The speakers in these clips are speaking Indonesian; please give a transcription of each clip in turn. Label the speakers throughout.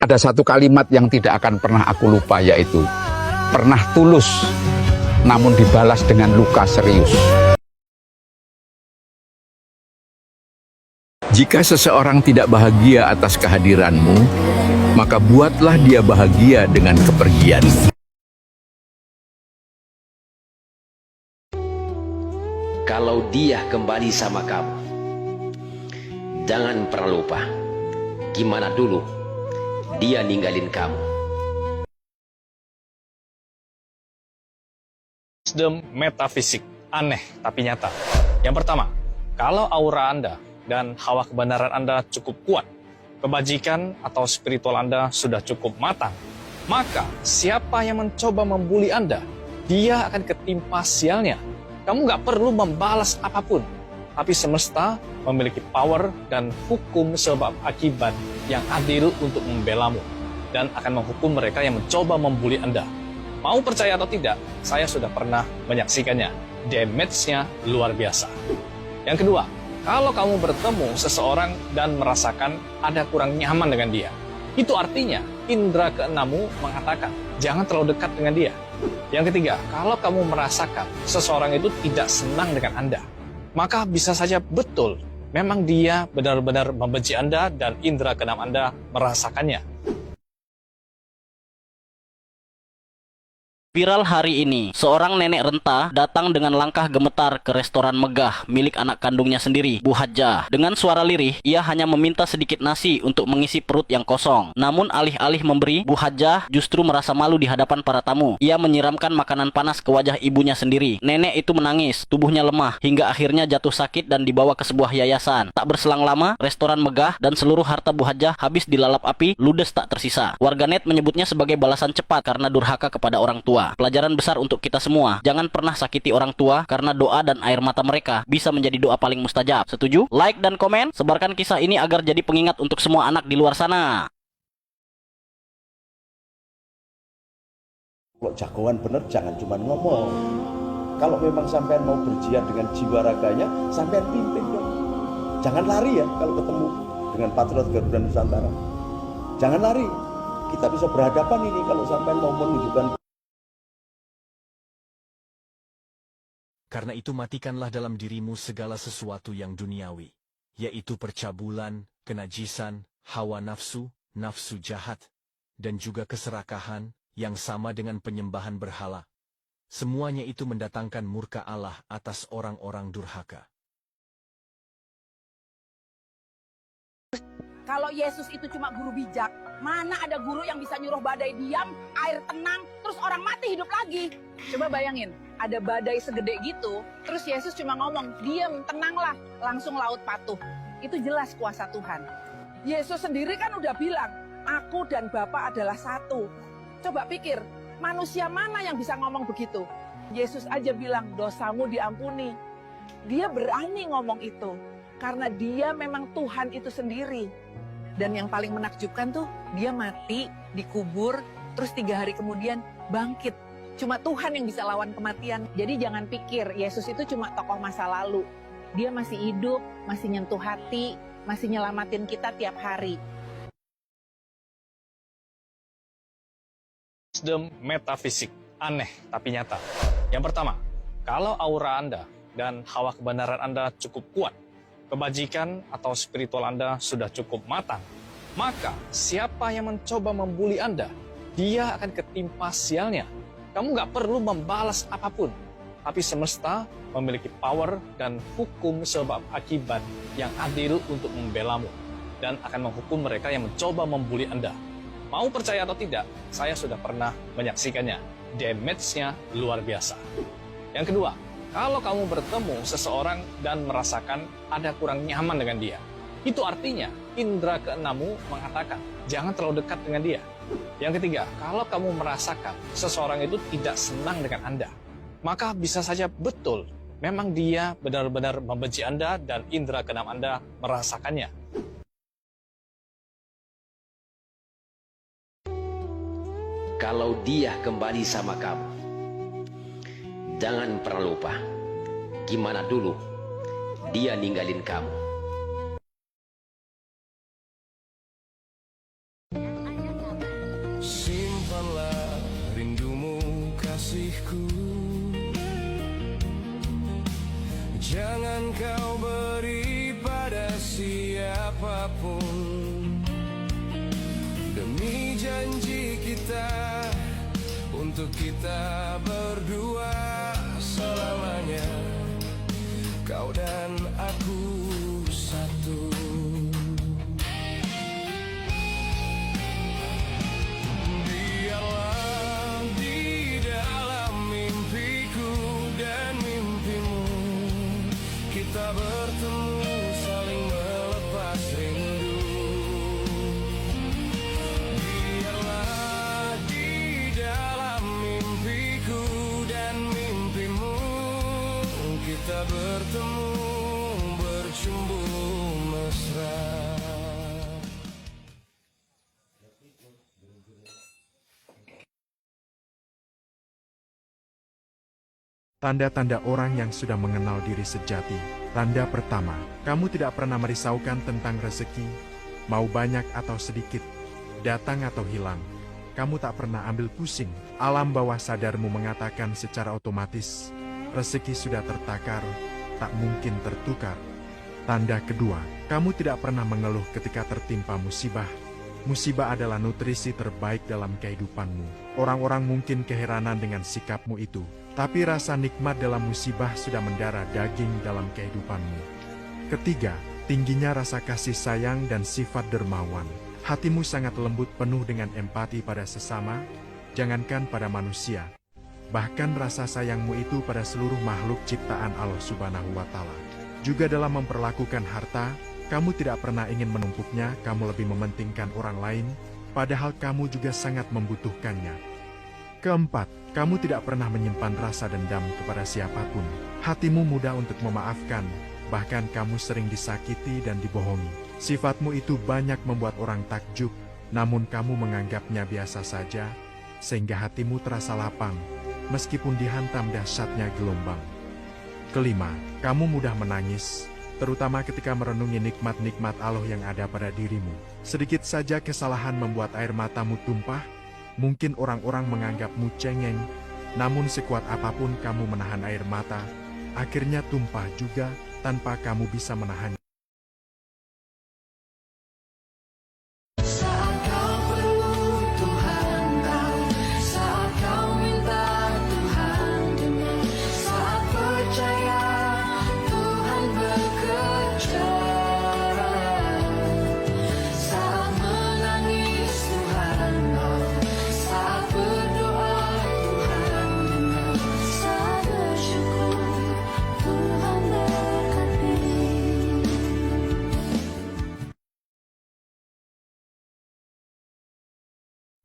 Speaker 1: Ada satu kalimat yang tidak akan pernah aku lupa, yaitu pernah tulus namun dibalas dengan luka serius. Jika seseorang tidak bahagia atas kehadiranmu, maka buatlah dia bahagia dengan kepergian.
Speaker 2: Kalau dia kembali sama kamu, jangan pernah lupa gimana dulu dia ninggalin kamu.
Speaker 3: Wisdom metafisik, aneh tapi nyata. Yang pertama, kalau aura Anda dan hawa kebenaran Anda cukup kuat, kebajikan atau spiritual Anda sudah cukup matang, maka siapa yang mencoba membuli Anda, dia akan ketimpa sialnya. Kamu nggak perlu membalas apapun, tapi semesta memiliki power dan hukum sebab akibat yang adil untuk membelamu dan akan menghukum mereka yang mencoba membuli Anda. Mau percaya atau tidak, saya sudah pernah menyaksikannya. Damage-nya luar biasa. Yang kedua, kalau kamu bertemu seseorang dan merasakan ada kurang nyaman dengan dia, itu artinya indera keenammu mengatakan, jangan terlalu dekat dengan dia. Yang ketiga, kalau kamu merasakan seseorang itu tidak senang dengan Anda, maka bisa saja betul, memang dia benar-benar membenci Anda dan indera keenam Anda merasakannya.
Speaker 4: Viral hari ini, seorang nenek renta datang dengan langkah gemetar ke restoran megah milik anak kandungnya sendiri, Bu Hajah. Dengan suara lirih, ia hanya meminta sedikit nasi untuk mengisi perut yang kosong. Namun alih-alih memberi, Bu Hajah justru merasa malu di hadapan para tamu. Ia menyiramkan makanan panas ke wajah ibunya sendiri. Nenek itu menangis, tubuhnya lemah, hingga akhirnya jatuh sakit dan dibawa ke sebuah yayasan. Tak berselang lama, restoran megah dan seluruh harta Bu Hajah habis dilalap api, ludes tak tersisa. Warganet menyebutnya sebagai balasan cepat karena durhaka kepada orang tua. Pelajaran besar untuk kita semua, jangan pernah sakiti orang tua karena doa dan air mata mereka bisa menjadi doa paling mustajab. Setuju? Like dan komen, sebarkan kisah ini agar jadi pengingat untuk semua anak di luar sana.
Speaker 5: Kalau jagoan bener jangan cuma ngomong. Kalau memang sampean mau berjihad dengan jiwa raganya, sampean pimpin dong. Jangan lari ya kalau ketemu dengan patriot Garuda Nusantara. Jangan lari. Kita bisa berhadapan ini kalau sampean mau menunjukkan.
Speaker 6: Karena itu matikanlah dalam dirimu segala sesuatu yang duniawi, yaitu percabulan, kenajisan, hawa nafsu, nafsu jahat, dan juga keserakahan, yang sama dengan penyembahan berhala. Semuanya itu mendatangkan murka Allah atas orang-orang durhaka.
Speaker 7: Kalau Yesus itu cuma guru bijak, mana ada guru yang bisa nyuruh badai diam, air tenang, terus orang mati hidup lagi. Coba bayangin, ada badai segede gitu, terus Yesus cuma ngomong, diam, tenanglah, langsung laut patuh. Itu jelas kuasa Tuhan. Yesus sendiri kan udah bilang, aku dan Bapa adalah satu. Coba pikir, manusia mana yang bisa ngomong begitu? Yesus aja bilang, dosamu diampuni. Dia berani ngomong itu, karena dia memang Tuhan itu sendiri. Dan yang paling menakjubkan tuh, dia mati, dikubur, terus 3 hari kemudian bangkit. Cuma Tuhan yang bisa lawan kematian. Jadi jangan pikir Yesus itu cuma tokoh masa lalu. Dia masih hidup, masih nyentuh hati, masih nyelamatin kita tiap hari.
Speaker 3: Wisdom metafisik, aneh tapi nyata. Yang pertama, kalau aura Anda dan hawa kebenaran Anda cukup kuat, kebajikan atau spiritual Anda sudah cukup matang, maka siapa yang mencoba membuli Anda, dia akan ketimpa sialnya. Kamu nggak perlu membalas apapun, tapi semesta memiliki power dan hukum sebab akibat yang adil untuk membelamu dan akan menghukum mereka yang mencoba membuli Anda. Mau percaya atau tidak, saya sudah pernah menyaksikannya. Damage-nya luar biasa. Yang kedua, kalau kamu bertemu seseorang dan merasakan ada kurang nyaman dengan dia, itu artinya indera keenammu mengatakan, jangan terlalu dekat dengan dia. Yang ketiga, kalau kamu merasakan seseorang itu tidak senang dengan Anda, maka bisa saja betul, memang dia benar-benar membenci Anda dan indera keenam Anda merasakannya.
Speaker 2: Kalau dia kembali sama kamu, jangan pernah lupa gimana dulu dia ninggalin kamu.
Speaker 8: kekasihku, jangan kau beri pada siapapun, demi janji kita untuk kita berdua selamanya, kau dan aku satu. Biarlah di dalam mimpiku dan mimpimu kita bertemu, saling melepas rindu. Biarlah di dalam mimpiku dan mimpimu kita bertemu, bercumbu mesra.
Speaker 9: Tanda-tanda orang yang sudah mengenal diri sejati. Tanda pertama, kamu tidak pernah merisaukan tentang rezeki, mau banyak atau sedikit, datang atau hilang. Kamu tak pernah ambil pusing. Alam bawah sadarmu mengatakan secara otomatis, rezeki sudah tertakar, tak mungkin tertukar. Tanda kedua, kamu tidak pernah mengeluh ketika tertimpa musibah. Musibah adalah nutrisi terbaik dalam kehidupanmu. Orang-orang mungkin keheranan dengan sikapmu itu, tapi rasa nikmat dalam musibah sudah mendarah daging dalam kehidupanmu. Ketiga, tingginya rasa kasih sayang dan sifat dermawan. Hatimu sangat lembut, penuh dengan empati pada sesama, jangankan pada manusia. Bahkan rasa sayangmu itu pada seluruh makhluk ciptaan Allah Subhanahu wa Ta'ala. Juga dalam memperlakukan harta, kamu tidak pernah ingin menumpuknya, kamu lebih mementingkan orang lain, padahal kamu juga sangat membutuhkannya. Keempat, kamu tidak pernah menyimpan rasa dendam kepada siapapun. Hatimu mudah untuk memaafkan, bahkan kamu sering disakiti dan dibohongi. Sifatmu itu banyak membuat orang takjub, namun kamu menganggapnya biasa saja, sehingga hatimu terasa lapang, meskipun dihantam dahsyatnya gelombang. Kelima, kamu mudah menangis, terutama ketika merenungi nikmat-nikmat Allah yang ada pada dirimu. Sedikit saja kesalahan membuat air matamu tumpah. Mungkin orang-orang menganggapmu cengeng, namun sekuat apapun kamu menahan air mata, akhirnya tumpah juga tanpa kamu bisa menahan.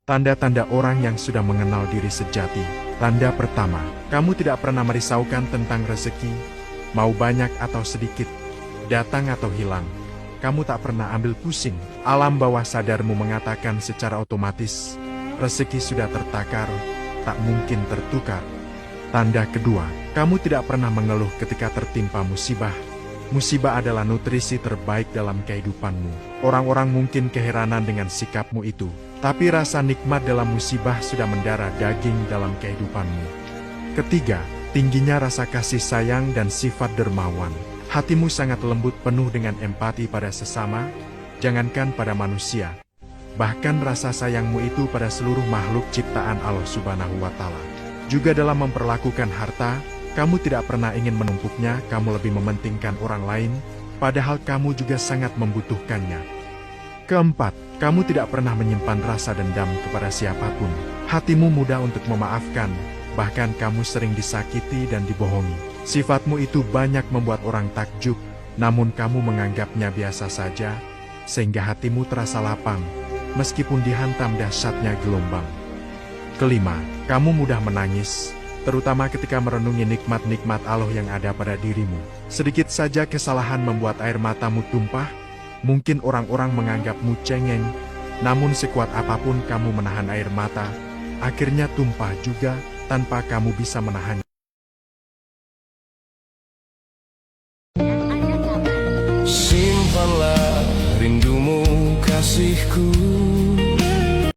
Speaker 9: Tanda-tanda orang yang sudah mengenal diri sejati. Tanda pertama, kamu tidak pernah merisaukan tentang rezeki, mau banyak atau sedikit, datang atau hilang. Kamu tak pernah ambil pusing. Alam bawah sadarmu mengatakan secara otomatis, rezeki sudah tertakar, tak mungkin tertukar. Tanda kedua, kamu tidak pernah mengeluh ketika tertimpa musibah. Musibah adalah nutrisi terbaik dalam kehidupanmu. Orang-orang mungkin keheranan dengan sikapmu itu, tapi rasa nikmat dalam musibah sudah mendarah daging dalam kehidupanmu. Ketiga, tingginya rasa kasih sayang dan sifat dermawan. Hatimu sangat lembut, penuh dengan empati pada sesama, jangankan pada manusia. Bahkan rasa sayangmu itu pada seluruh makhluk ciptaan Allah Subhanahu wa Ta'ala. Juga dalam memperlakukan harta, kamu tidak pernah ingin menumpuknya, kamu lebih mementingkan orang lain, padahal kamu juga sangat membutuhkannya. Keempat, kamu tidak pernah menyimpan rasa dendam kepada siapapun. Hatimu mudah untuk memaafkan, bahkan kamu sering disakiti dan dibohongi. Sifatmu itu banyak membuat orang takjub, namun kamu menganggapnya biasa saja, sehingga hatimu terasa lapang, meskipun dihantam dahsyatnya gelombang. Kelima, kamu mudah menangis, terutama ketika merenungi nikmat-nikmat Allah yang ada pada dirimu. Sedikit saja kesalahan membuat air matamu tumpah. Mungkin orang-orang menganggapmu cengeng, namun sekuat apapun kamu menahan air mata, akhirnya tumpah juga tanpa kamu bisa menahan.